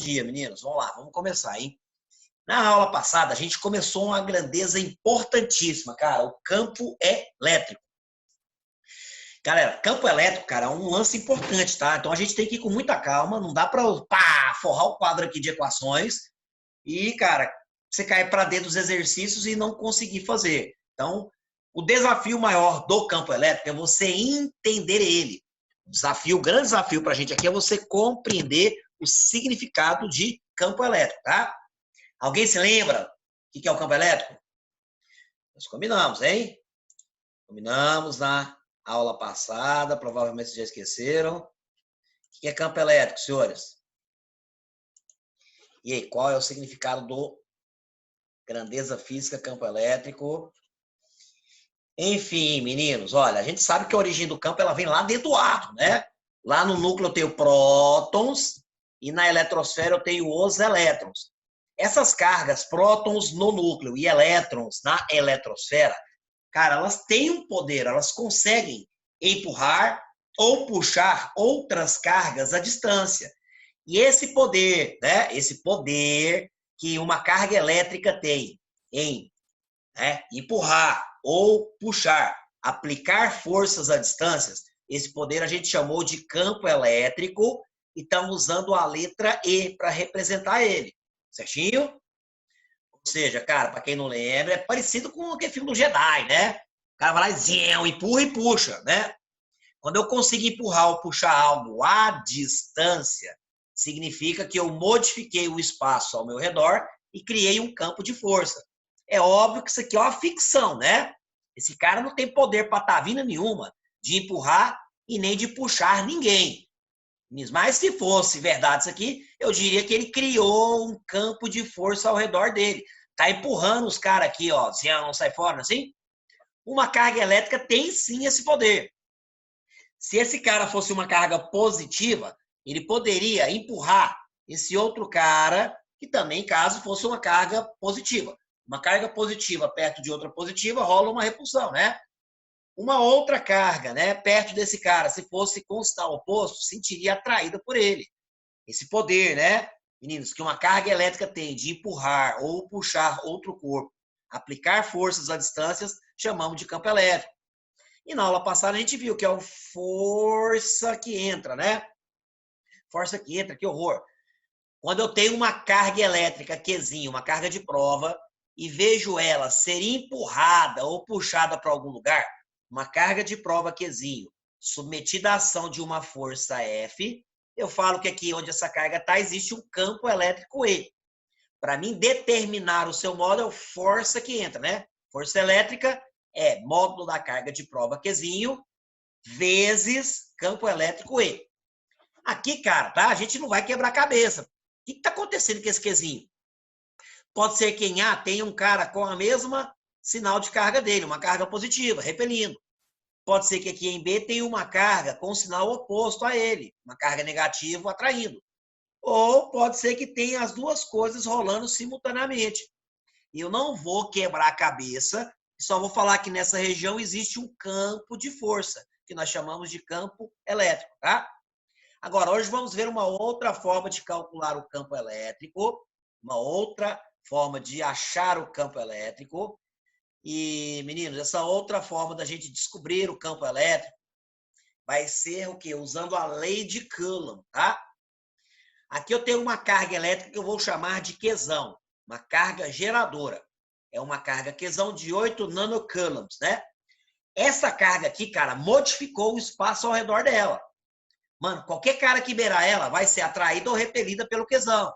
dia, meninos. Vamos lá, vamos começar, hein? Na aula passada, a gente começou uma grandeza importantíssima, cara, o campo elétrico. Galera, campo elétrico, cara, é um lance importante, tá? Então a gente tem que ir com muita calma, não dá pra forrar o quadro aqui de equações e, cara, você cair para dentro dos exercícios e não conseguir fazer. Então, o desafio maior do campo elétrico é você entender ele. O grande desafio para a gente aqui é você compreender o significado de campo elétrico, tá? Alguém se lembra o que é o campo elétrico? Nós combinamos, hein? Combinamos na aula passada, provavelmente vocês já esqueceram. O que é campo elétrico, senhores? E aí, qual é o significado do grandeza física campo elétrico? Enfim, meninos, olha, a gente sabe que a origem do campo ela vem lá dentro do átomo, né? Lá no núcleo eu tenho prótons e na eletrosfera eu tenho os elétrons. Essas cargas, prótons no núcleo e elétrons na eletrosfera, cara, elas têm um poder, elas conseguem empurrar ou puxar outras cargas à distância. E esse poder, né? Esse poder que uma carga elétrica tem em empurrar ou puxar, aplicar forças a distâncias, esse poder a gente chamou de campo elétrico e estamos usando a letra E para representar ele. Certinho? Ou seja, cara, para quem não lembra, é parecido com aquele filme do Jedi, né? O cara vai lá e empurra e puxa, né? Quando eu consigo empurrar ou puxar algo à distância, significa que eu modifiquei o espaço ao meu redor e criei um campo de força. É óbvio que isso aqui é uma ficção, né? Esse cara não tem poder patavina nenhuma de empurrar e nem de puxar ninguém. Mas se fosse verdade isso aqui, eu diria que ele criou um campo de força ao redor dele. Tá empurrando os caras aqui, ó, se não sai fora, assim? Uma carga elétrica tem sim esse poder. Se esse cara fosse uma carga positiva, ele poderia empurrar esse outro cara, que também, caso fosse uma carga positiva. Uma carga positiva perto de outra positiva, rola uma repulsão, né? Uma outra carga, né, perto desse cara, se fosse com o sinal oposto, sentiria atraída por ele. Esse poder, né, meninos, que uma carga elétrica tem de empurrar ou puxar outro corpo, aplicar forças a distâncias, chamamos de campo elétrico. E na aula passada a gente viu que é o força que entra, né? Força que entra, que horror. Quando eu tenho uma carga elétrica Qzinho, uma carga de prova, e vejo ela ser empurrada ou puxada para algum lugar, uma carga de prova Qzinho, submetida à ação de uma força F, eu falo que aqui onde essa carga está, existe um campo elétrico E. Para mim determinar o seu modo é o força que entra, né? Força elétrica é módulo da carga de prova Qzinho vezes campo elétrico E. Aqui, cara, tá? A gente não vai quebrar a cabeça. O que está acontecendo com esse Qzinho? Pode ser que em A tenha um cara com a mesma sinal de carga dele, uma carga positiva, repelindo. Pode ser que aqui em B tenha uma carga com sinal oposto a ele, uma carga negativa atraindo. Ou pode ser que tenha as duas coisas rolando simultaneamente. Eu não vou quebrar a cabeça, só vou falar que nessa região existe um campo de força, que nós chamamos de campo elétrico, tá? Agora, hoje vamos ver uma outra forma de calcular o campo elétrico, uma outra forma de achar o campo elétrico. E, meninos, essa outra forma da gente descobrir o campo elétrico vai ser o quê? Usando a lei de Coulomb, tá? Aqui eu tenho uma carga elétrica que eu vou chamar de Qzão, uma carga geradora. É uma carga Qzão de 8 nanocoulombs, né? Essa carga aqui, cara, modificou o espaço ao redor dela. Mano, qualquer cara que beirar ela vai ser atraída ou repelida pelo Qzão.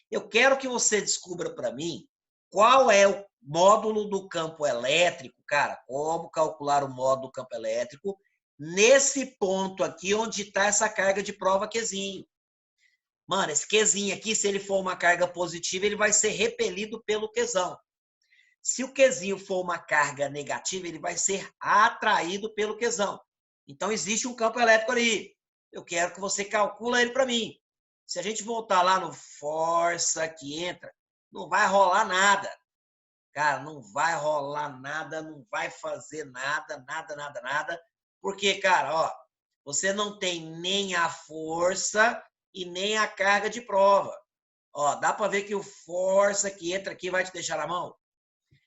Eu quero que você descubra para mim qual é o módulo do campo elétrico, cara, como calcular o módulo do campo elétrico nesse ponto aqui onde está essa carga de prova Qzinho. Mano, esse Qzinho aqui, se ele for uma carga positiva, ele vai ser repelido pelo Qzão. Se o Qzinho for uma carga negativa, ele vai ser atraído pelo Qzão. Então, existe um campo elétrico ali. Eu quero que você calcule ele para mim. Se a gente voltar lá no força que entra, não vai rolar nada. Cara, não vai rolar nada, não vai fazer nada, nada. Porque, cara, ó, você não tem nem a força e nem a carga de prova. Ó, dá para ver que o força que entra aqui vai te deixar na mão?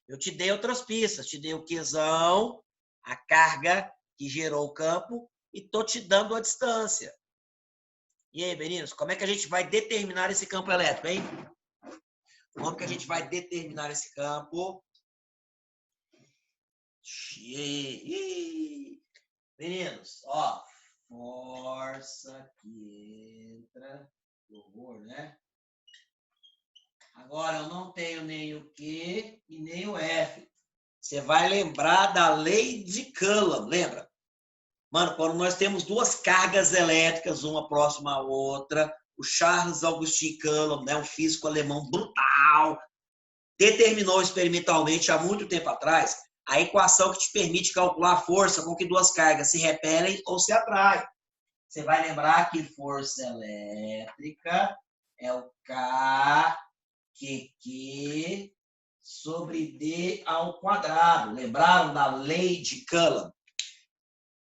Eu te dei outras pistas, te dei o Qzão, a carga que gerou o campo, e tô te dando a distância. E aí, meninos, como é que a gente vai determinar esse campo elétrico, hein? Como que a gente vai determinar esse campo? Meninos, ó, força que entra, horror, né? Agora eu não tenho nem o Q e nem o F. Você vai lembrar da lei de Coulomb, lembra? Mano, quando nós temos duas cargas elétricas, uma próxima à outra, o Charles Augustin Coulomb, né, um físico alemão brutal, determinou experimentalmente há muito tempo atrás a equação que te permite calcular a força com que duas cargas se repelem ou se atraem. Você vai lembrar que força elétrica é o KQ sobre D ao quadrado. Lembraram da lei de Coulomb?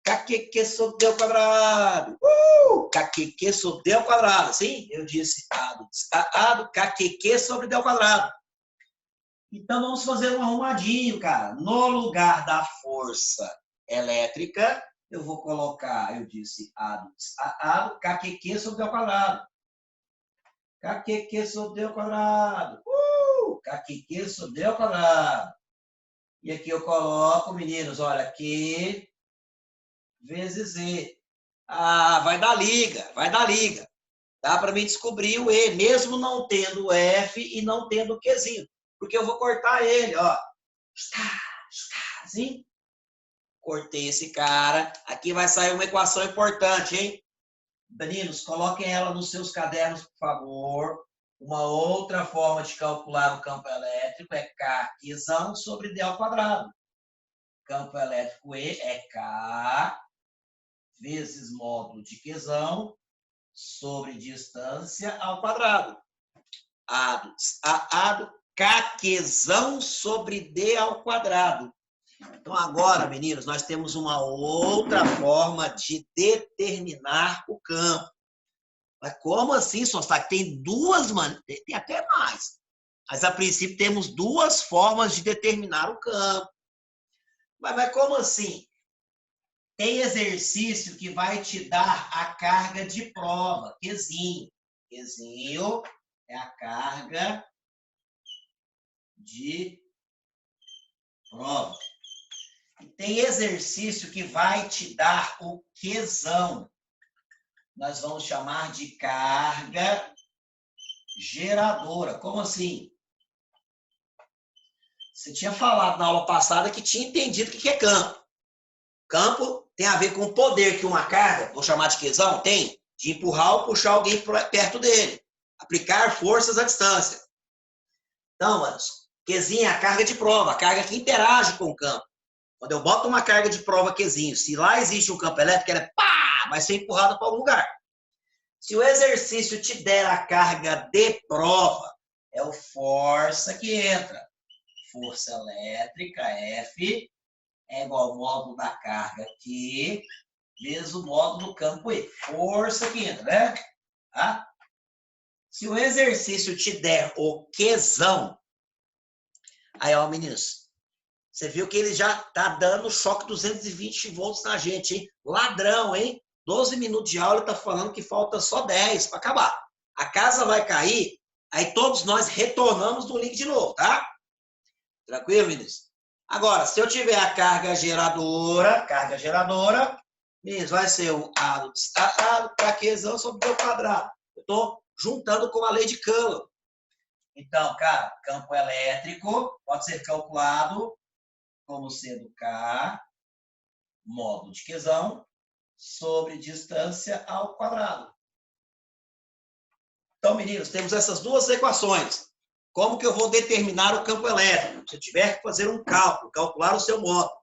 KQ sobre D ao quadrado. KQ sobre D ao quadrado. Sim, eu disse A do KQ sobre D ao quadrado. Então, vamos fazer um arrumadinho, cara. No lugar da força elétrica, eu vou colocar, eu disse A do KQ sobre D ao quadrado. KQ sobre D ao quadrado. KQ sobre D ao quadrado. E aqui eu coloco, meninos, olha, Q vezes E. Ah, vai dar liga, vai dar liga. Dá para mim descobrir o E, mesmo não tendo o F e não tendo o Qzinho. Porque eu vou cortar ele, ó. Assim. Cortei esse cara. Aqui vai sair uma equação importante, hein? Meninos, coloquem ela nos seus cadernos, por favor. Uma outra forma de calcular o campo elétrico é Kzão sobre D ao quadrado. Campo elétrico E é K vezes módulo de Qzão sobre distância ao quadrado. A do Kzão sobre D ao quadrado. Então, agora, meninos, nós temos uma outra forma de determinar o campo. Mas como assim, Sostak? Tem duas, mano, tem até mais. Mas, a princípio, temos duas formas de determinar o campo. Mas como assim? Tem exercício que vai te dar a carga de prova, Qzinho. Qzinho é a carga de prova. E tem exercício que vai te dar o Qzão. Nós vamos chamar de carga geradora. Como assim? Você tinha falado na aula passada que tinha entendido o que é campo. Campo tem a ver com o poder que uma carga, vou chamar de Qzão, tem de empurrar ou puxar alguém perto dele. Aplicar forças à distância. Então, manos, Qzinho é a carga de prova, a carga que interage com o campo. Quando eu boto uma carga de prova Qzinho, se lá existe um campo elétrico, ela vai ser empurrada para algum lugar. Se o exercício te der a carga de prova, é o força que entra. Força elétrica, F, é igual ao módulo da carga Q, vezes o módulo do campo E. Força que entra, né? Tá? Se o exercício te der o Qzão, aí, ó, meninos, você viu que ele já tá dando choque 220 volts na gente, hein? Ladrão, hein? 12 minutos de aula, ele tá falando que falta só 10 para acabar. A casa vai cair, aí todos nós retornamos do link de novo, tá? Tranquilo, meninos? Agora, se eu tiver a carga geradora, meninos, vai ser o A do Qzão sobre D ao quadrado. Eu tô juntando com a lei de Coulomb. Então, cara, campo elétrico pode ser calculado como sendo K, módulo de Qzão, sobre distância ao quadrado. Então, meninos, temos essas duas equações. Como que eu vou determinar o campo elétrico? Se eu tiver que fazer um cálculo, calcular o seu módulo.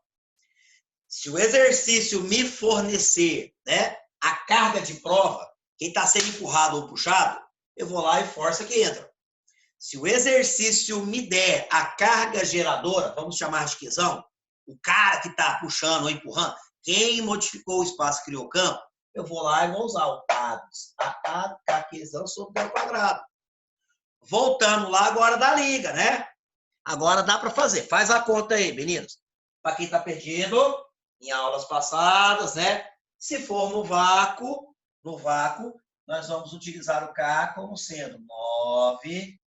Se o exercício me fornecer, né, a carga de prova, quem está sendo empurrado ou puxado, eu vou lá e força que entra. Se o exercício me der a carga geradora, vamos chamar de Qzão, o cara que está puxando ou empurrando, quem modificou o espaço criou o campo, eu vou lá e vou usar o A, Kzão sobre D ao quadrado. Voltando lá agora da liga, né? Agora dá para fazer. Faz a conta aí, meninos. Para quem está perdido, em aulas passadas, né? Se for no vácuo, nós vamos utilizar o K como sendo 9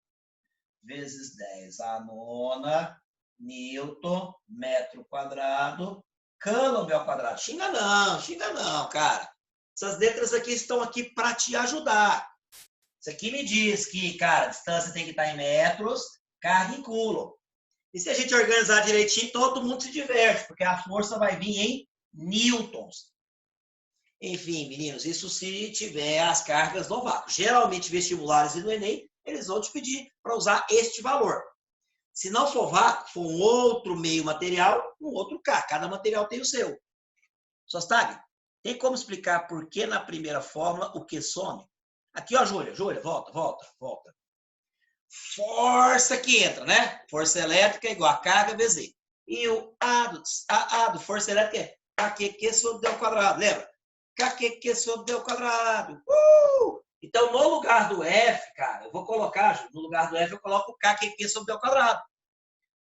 vezes 10 a nona, Newton, metro quadrado, Coulomb ao quadrado. Xinga não, cara. Essas letras aqui estão aqui para te ajudar. Isso aqui me diz que, cara, a distância tem que estar em metros, carga em Coulomb. E se a gente organizar direitinho, todo mundo se diverte, porque a força vai vir em newtons. Enfim, meninos, isso se tiver as cargas no vácuo. Geralmente, vestibulares e no Enem, eles vão te pedir para usar este valor. Se não for vácuo, for um outro meio material, um outro K. Cada material tem o seu. Sostag, tem como explicar por que na primeira fórmula o Q some? Aqui, ó, Júlia, volta. Força que entra, né? Força elétrica é igual a carga vezes E. E o A do força elétrica é KQ sobre D ao quadrado, lembra? KQ sobre D ao quadrado. Então, no lugar do F, cara, eu vou colocar, no lugar do F eu coloco o KQ sobre D ao quadrado.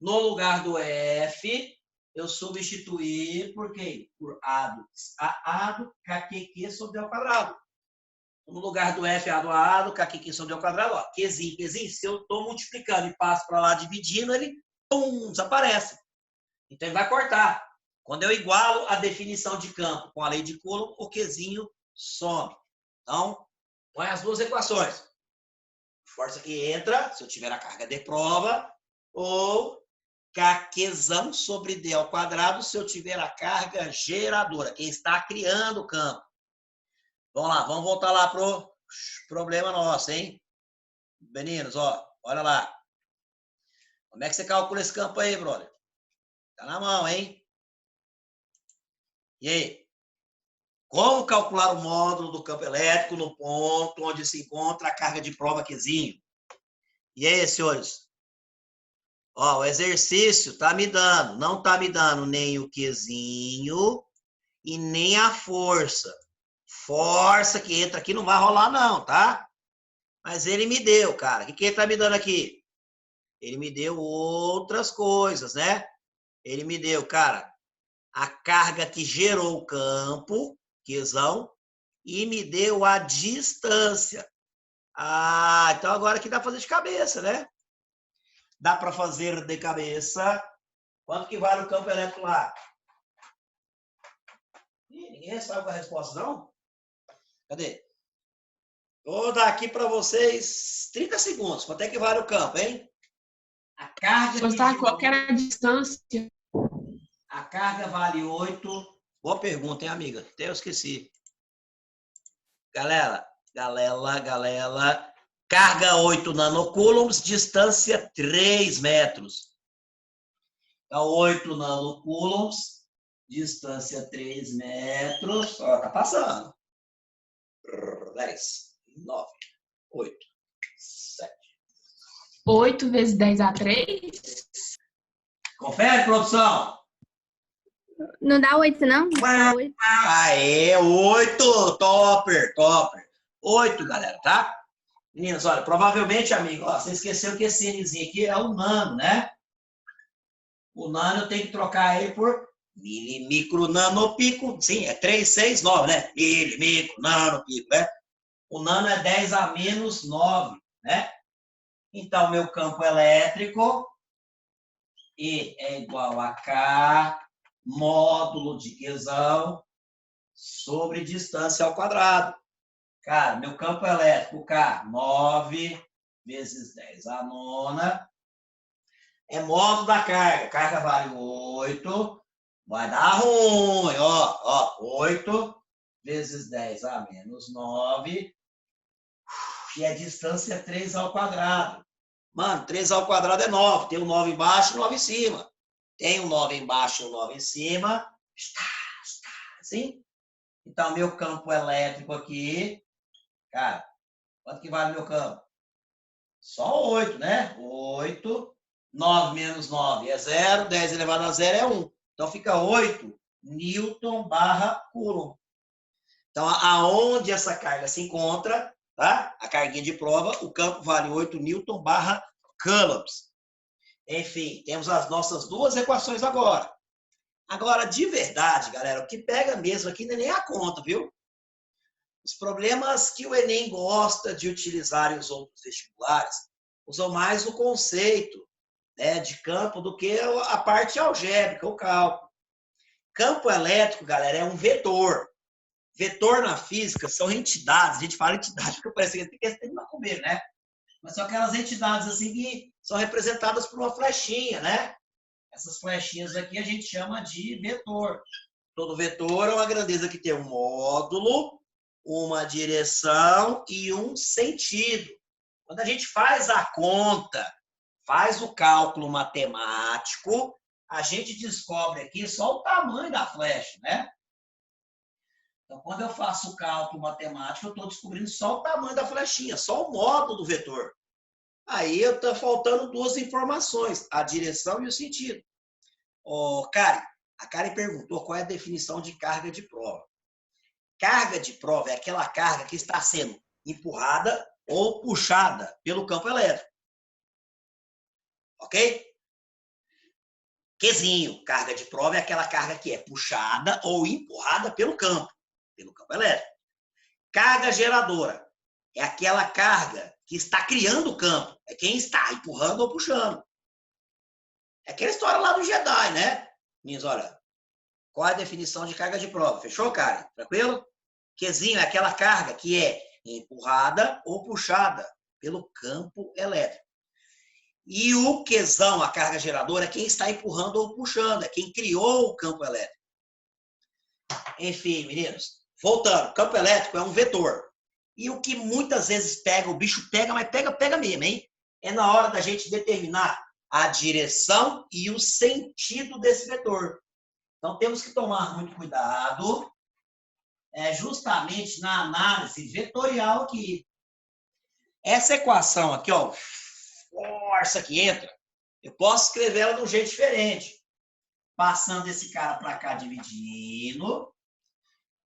No lugar do F, eu substituir por quê? Por A do KQ sobre D ao quadrado. No lugar do F, A do KQ sobre D ao quadrado, ó, Qzinho, se eu estou multiplicando e passo para lá dividindo, ele, pum, desaparece. Então, ele vai cortar. Quando eu igualo a definição de campo com a lei de Coulomb, o Qzinho some. Então, põe as duas equações. Força que entra, se eu tiver a carga de prova, ou KQzão sobre D ao quadrado, se eu tiver a carga geradora, quem está criando o campo. Vamos lá, vamos voltar lá pro problema nosso, hein? Meninos, ó, olha lá. Como é que você calcula esse campo aí, brother? Tá na mão, hein? E aí? Como calcular o módulo do campo elétrico no ponto onde se encontra a carga de prova Qzinho? E aí, senhores? Ó, o exercício tá me dando, não tá me dando nem o Qzinho e nem a força. Força que entra aqui não vai rolar não, tá? Mas ele me deu, cara. O que ele tá me dando aqui? Ele me deu outras coisas, né? Ele me deu, cara, a carga que gerou o campo, Qzão, e me deu a distância. Ah, então agora aqui dá para fazer de cabeça, né? Dá para fazer de cabeça. Quanto que vale o campo elétrico lá? Ih, ninguém sabe qual é a resposta, não? Cadê? Vou dar aqui para vocês 30 segundos. Quanto é que vale o campo, hein? A carga Gostar, qual que era a distância? A carga vale 8. Boa pergunta, hein, amiga? Até eu esqueci. Galera. Carga 8 nanocoulombs, distância 3 metros. Então, 8 nanocoulombs, distância 3 metros. Ó, tá passando. 10, 9, 8, 7. 8 vezes 10 a 3? Confere, produção. Não dá 8, não? Dá 8. Aê, 8. Topper. 8, galera, tá? Meninas, olha, provavelmente, amigo, ó, você esqueceu que esse Nzinho aqui é o nano, né? O nano eu tenho que trocar ele por milimicro nanopico. Sim, é 3, 6, 9, né? Milimicro nanopico, né? O nano é 10 a menos 9, né? Então, meu campo elétrico E é igual a K módulo de Qzão sobre distância ao quadrado. Cara, meu campo elétrico K, 9 vezes 10 a nona, é módulo da carga. Carga vale 8, vai dar ruim, ó, 8 vezes 10 a menos 9, e a distância é 3 ao quadrado. Mano, 3 ao quadrado é 9, tem um 9 embaixo e um 9 em cima. Tem um 9 embaixo e um 9 em cima, assim. Então, meu campo elétrico aqui, cara, quanto que vale meu campo? Só 8, né? 8, 9 menos 9 é 0, 10 elevado a 0 é 1. Então, fica 8 Newton/Coulomb. Então, aonde essa carga se encontra, tá? A carguinha de prova, o campo vale 8 Newton/coulombs. Enfim, temos as nossas duas equações agora. Agora, de verdade, galera, o que pega mesmo aqui não é nem a conta, viu? Os problemas que o Enem gosta de utilizar e os outros vestibulares usam mais o conceito, né, de campo do que a parte algébrica, o cálculo. Campo elétrico, galera, é um vetor. Vetor na física são entidades, a gente fala entidade porque parece que tem que terminar comer, né? Mas são aquelas entidades assim que são representadas por uma flechinha, né? Essas flechinhas aqui a gente chama de vetor. Todo vetor é uma grandeza que tem um módulo, uma direção e um sentido. Quando a gente faz a conta, faz o cálculo matemático, a gente descobre aqui só o tamanho da flecha, né? Então, quando eu faço o cálculo matemático, eu estou descobrindo só o tamanho da flechinha, só o módulo do vetor. Aí eu estou faltando duas informações, a direção e o sentido. Karen, a Karen perguntou qual é a definição de carga de prova. Carga de prova é aquela carga que está sendo empurrada ou puxada pelo campo elétrico. Ok? Quezinho, carga de prova é aquela carga que é puxada ou empurrada pelo campo elétrico. Carga geradora é aquela carga que está criando o campo. É quem está empurrando ou puxando. É aquela história lá do Jedi, né? Meninos, olha, qual é a definição de carga de prova? Fechou, Karen? Tranquilo? Qzinho é aquela carga que é empurrada ou puxada pelo campo elétrico. E o Qzão, a carga geradora, é quem está empurrando ou puxando, é quem criou o campo elétrico. Enfim, meninos, voltando, campo elétrico é um vetor. E o que muitas vezes pega, o bicho pega, mas pega mesmo, hein? É na hora da gente determinar a direção e o sentido desse vetor. Então, temos que tomar muito cuidado, justamente na análise vetorial aqui. Essa equação aqui, ó, força que entra, eu posso escrever ela de um jeito diferente. Passando esse cara para cá, dividindo.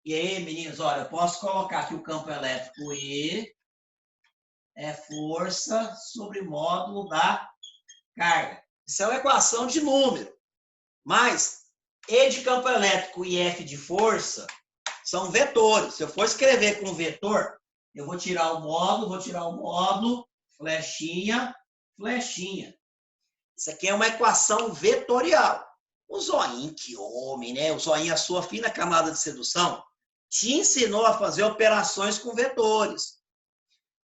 E aí, meninos, olha, eu posso colocar aqui o campo elétrico E é força sobre módulo da carga. Isso é uma equação de número. Mas E de campo elétrico e F de força são vetores. Se eu for escrever com vetor, eu vou tirar o módulo, flechinha, flechinha. Isso aqui é uma equação vetorial. O Zoinho, que homem, né? O Zoinho, a sua fina camada de sedução, te ensinou a fazer operações com vetores.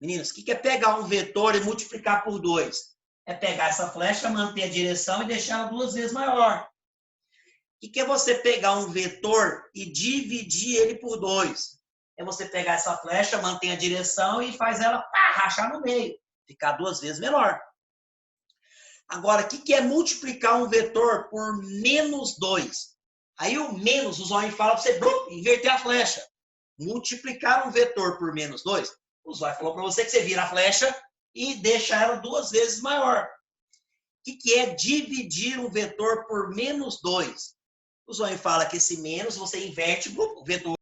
Meninos, o que é pegar um vetor e multiplicar por 2? É pegar essa flecha, manter a direção e deixar ela 2 vezes maior. O que é você pegar um vetor e dividir ele por 2? É você pegar essa flecha, manter a direção e faz ela rachar no meio, ficar 2 vezes menor. Agora, o que é multiplicar um vetor por menos 2? Aí o menos, o Zóio fala para você inverter a flecha. Multiplicar um vetor por menos 2, o Zóio falou para você que você vira a flecha e deixa ela 2 vezes maior. O que é dividir um vetor por menos 2? O Zóio fala que esse menos você inverte o vetor